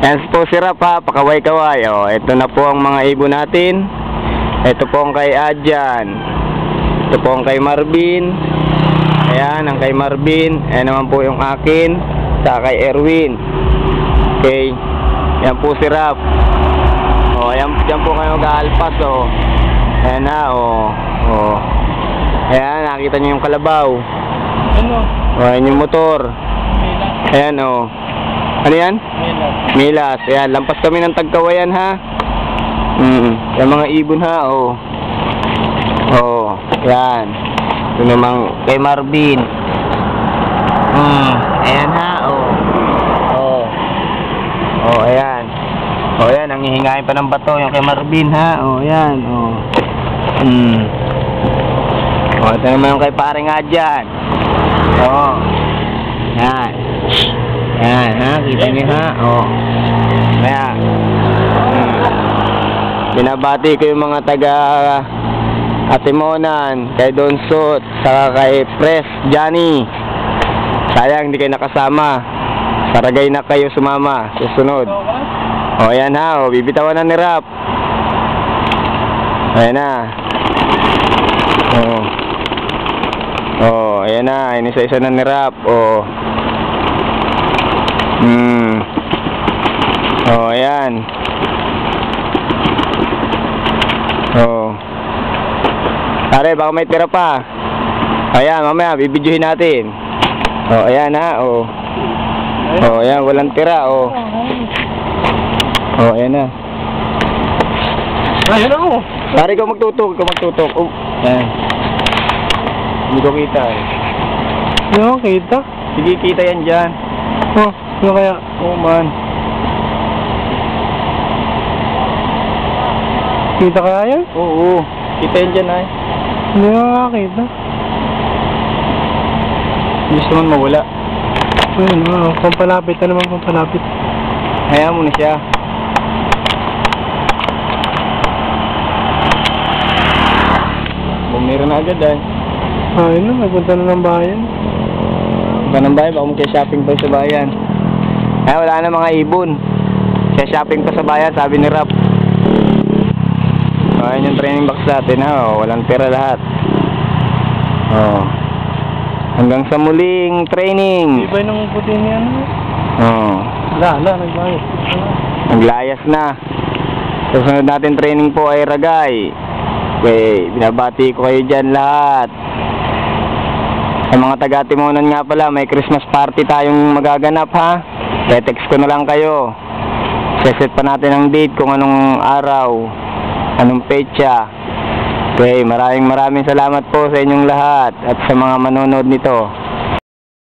Yan po si Rap ha, pakaway-kaway. O, ito na po ang mga ibon natin. Ito po ang kay Adjan. Ito po ang kay Marvin. Ayan, ang kay Marvin. Ayan naman po yung akin. Saka kay Erwin. Okay. Yan po si Rap. O, yan po kayo mag-aalpas. O. Ayan na. O. O. Ayan, nakita nyo yung kalabaw. Ano? O, ayan yung motor. Ayan o. Ano yan? Milas. Ayan, lampas kami ng Tagkawayan ha. Yung mga ibon ha. O. O. Ayan. Ito namang kay Marvin. Ayan ha. O. O. O, ayan. O, ayan. Ang hihingain pa ng bato yung kay Marvin ha. O, ayan. O. O, ito naman yung kay paring Adjan. O. Ayan. Ayan ha. Kita nyo ha. O. Ayan. Binabati ko yung mga taga Atimonan, kay Donsot, saka kay Pres Johnny. Sayang hindi kayo nakasama. Saragay na kayo sumama. Susunod. O ayan ha. O, bibitawan na ni Rap. Ayan na. O. O, ayan na. Inisa-isa na ni Rap. O. O, ayan. O. Pare, baka may tira pa. Ayan, mamaya, bibidyohin natin. O, ayan ha. O. O, ayan, walang tira. O. O, ayan na. Ayan ako. Pare, ikaw magtutok. Ikaw magtutok. O, ayan. Hindi ko kita eh. Hindi ako kita. Sige, kita yan dyan. Oh, ano kaya? Oo man. Kita kaya yan? Oo. Kita yan dyan ay. Hindi ako nakakita. Gusto naman mawala. Ayun, pampalapit. Ano naman pampalapit? Hayaan mo na siya. Bumira na agad ay. Ayun na, nagpunta na ng bayan. Punta ng bayan, baka mag-shopping pa sa bayan. Ay, wala na mga ibon. Kaya shopping pa sa bayan, sabi ni Rap. Ayan yung training box natin ha. O, walang tira lahat. O. Hanggang sa muling training. Iba nung puti niya ano? O. Nagbayas. Naglayas na. Susunod natin training po ay Ragay. Okay, binabati ko kayo dyan lahat. Sa mga taga-Timonan nga pala, may Christmas party tayong magaganap ha. Text ko na lang kayo. Set pa natin ang date kung anong araw, anong petsa. Okay, maraming salamat po sa inyong lahat at sa mga manonood nito.